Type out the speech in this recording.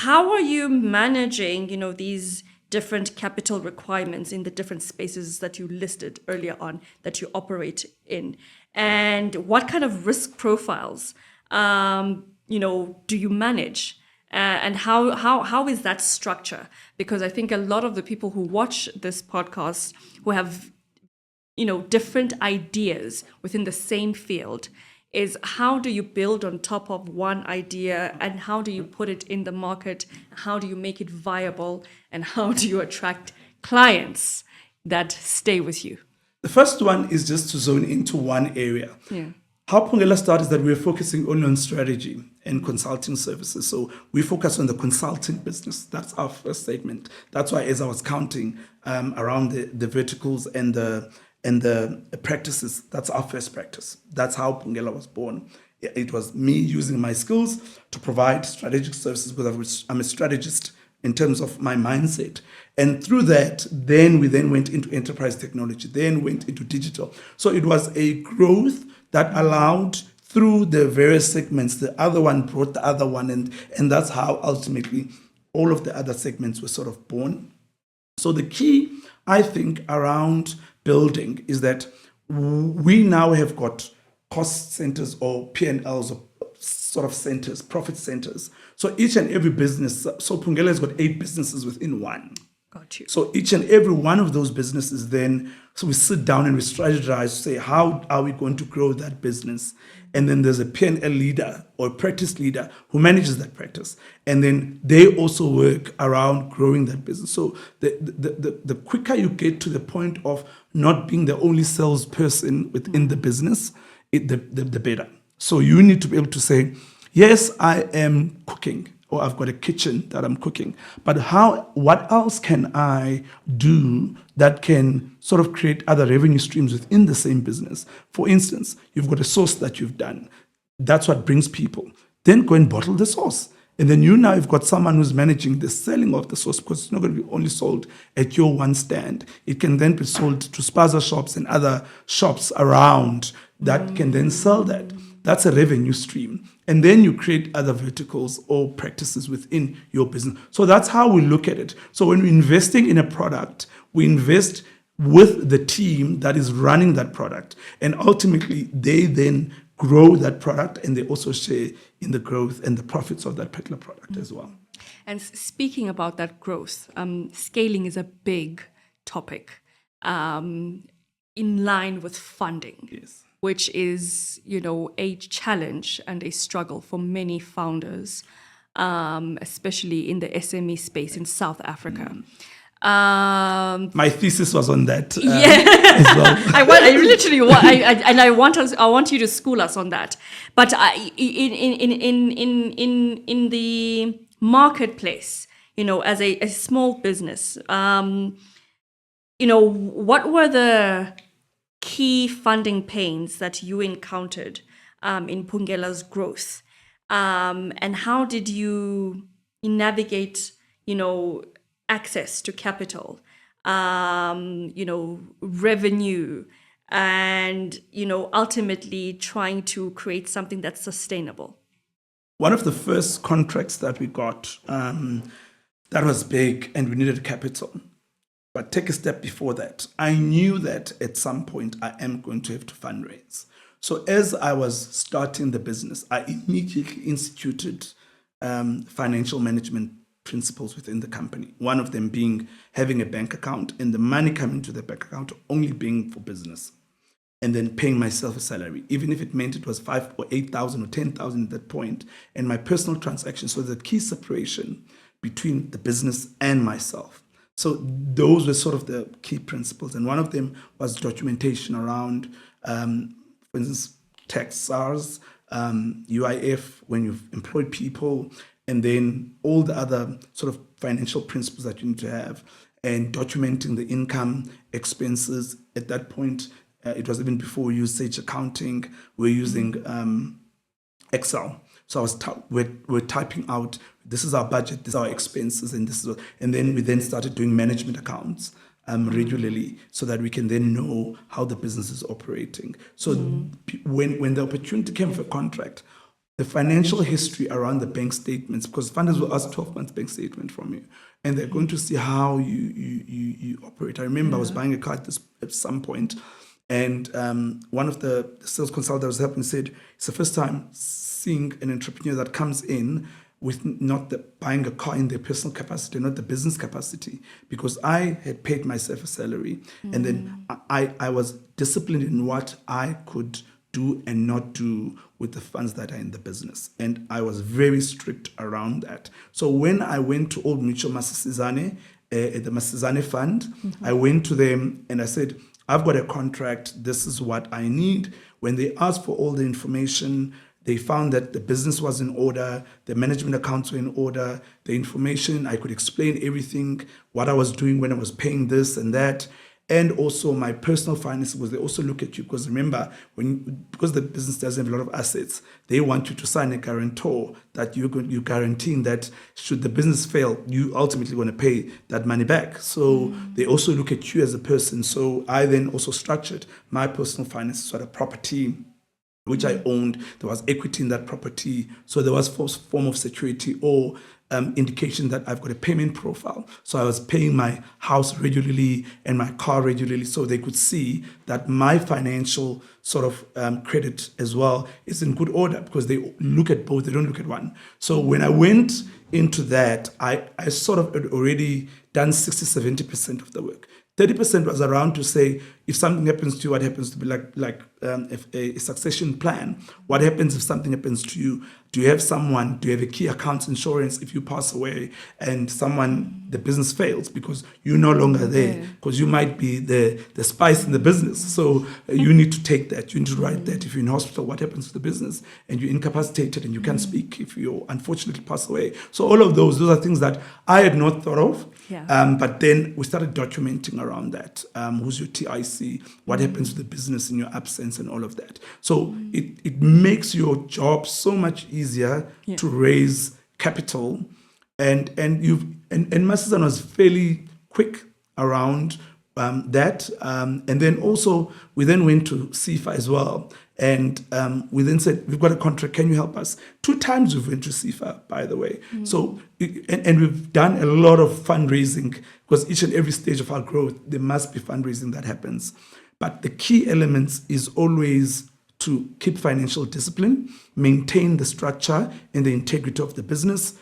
how are you managing, these different capital requirements in the different spaces that you listed earlier on that you operate in? And what kind of risk profiles, do you manage? And how is that structure? Because I think a lot of the people who watch this podcast who have, different ideas within the same field, is how do you build on top of one idea and how do you put it in the market? How do you make it viable? And how do you attract clients that stay with you? The first one is just to zone into one area. Yeah. How Phungela started is that we're focusing only on strategy and consulting services. So we focus on the consulting business. That's our first statement. That's why, as I was counting around the verticals and the practices, that's our first practice. That's how Phungela was born. It was me using my skills to provide strategic services because I'm a strategist in terms of my mindset. And through that, we then went into enterprise technology, then went into digital. So it was a growth that allowed through the various segments, the other one brought the other one, and that's how ultimately all of the other segments were sort of born. So the key, I think, around building is that we now have got cost centers or P&Ls or sort of centers, profit centers. So each and every business, so Phungela has got 8 businesses within one. Got you. So each and every one of those businesses then, so we sit down and we strategize, say, how are we going to grow that business? And then there's a P&L leader or a practice leader who manages that practice. And then they also work around growing that business. So the quicker you get to the point of not being the only salesperson within the business, the better. So you need to be able to say, yes, I am cooking, or I've got a kitchen that I'm cooking, but what else can I do that can sort of create other revenue streams within the same business? For instance, you've got a sauce that you've done. That's what brings people. Then go and bottle the sauce. And then you now have got someone who's managing the selling of the sauce, because it's not going to be only sold at your one stand. It can then be sold to spaza shops and other shops around that can then sell that. That's a revenue stream. And then you create other verticals or practices within your business. So that's how we look at it. So when we're investing in a product, we invest with the team that is running that product. And ultimately, they then grow that product and they also share in the growth and the profits of that particular product as well. And speaking about that growth, scaling is a big topic in line with funding. Yes. Which is, a challenge and a struggle for many founders, especially in the SME space in South Africa. My thesis was on that yeah. as well. I want you to school us on that. But in the marketplace, as a small business, what were the key funding pains that you encountered in Phungela's growth, and how did you navigate, access to capital, revenue, and ultimately trying to create something that's sustainable? One of the first contracts that we got that was big and we needed capital. But take a step before that. I knew that at some point I am going to have to fundraise. So as I was starting the business, I immediately instituted financial management principles within the company. One of them being having a bank account and the money coming to the bank account only being for business. And then paying myself a salary, even if it meant it was 5,000 or 8,000 or 10,000 at that point, and my personal transactions. So the key separation between the business and myself. So those were sort of the key principles. And one of them was documentation around, for instance, tax SARS, UIF, when you've employed people, and then all the other sort of financial principles that you need to have, and documenting the income, expenses. At that point, it was even before we used Sage Accounting, we're using Excel. So we're typing out, this is our budget, this is our expenses, and then we then started doing management accounts regularly so that we can then know how the business is operating. So when the opportunity came for a contract, the financial history around the bank statements, because funders will ask 12 months bank statement from you, and they're going to see how you operate. I remember I was buying a car at some point, and one of the sales consultants I was helping said, it's the first time seeing an entrepreneur that comes in with not buying a car in their personal capacity, not the business capacity, because I had paid myself a salary, and then I was disciplined in what I could do and not do with the funds that are in the business. And I was very strict around that. So when I went to Old Mutual Masisizane, the Masisizane Fund, I went to them and I said, I've got a contract, this is what I need. When they asked for all the information, they found that the business was in order, the management accounts were in order, the information, I could explain everything, what I was doing when I was paying this and that, and also my personal finances, because they also look at you, because remember, because the business doesn't have a lot of assets, they want you to sign a guarantor that you're guaranteeing that should the business fail, you ultimately want to pay that money back. So they also look at you as a person. So I then also structured my personal finances, sort of property, which I owned. There was equity in that property. So there was form of security or indication that I've got a payment profile. So I was paying my house regularly and my car regularly, so they could see that my financial sort of credit as well is in good order, because they look at both, they don't look at one. So when I went into that, I sort of had already done 60-70% of the work. 30% was around to say, if something happens to you, what happens to be like if a succession plan? What happens if something happens to you? Do you have someone? Do you have a key account insurance if you pass away and the business fails because you're no longer there? Because you might be the spice in the business. So you need to take that. You need to write that. If you're in hospital, what happens to the business? And you're incapacitated and you can't speak if you unfortunately pass away. So all of those are things that I had not thought of. Yeah. But then we started documenting around that. Who's your TIC? What happens to the business in your absence and all of that? So it makes your job so much easier to raise capital. And Masisizane was fairly quick around that. And then also we then went to CIFA as well. And we then said, we've got a contract, can you help us? 2 times we've went to CIFA, by the way. So, and we've done a lot of fundraising, because each and every stage of our growth, there must be fundraising that happens. But the key elements is always to keep financial discipline, maintain the structure and the integrity of the business,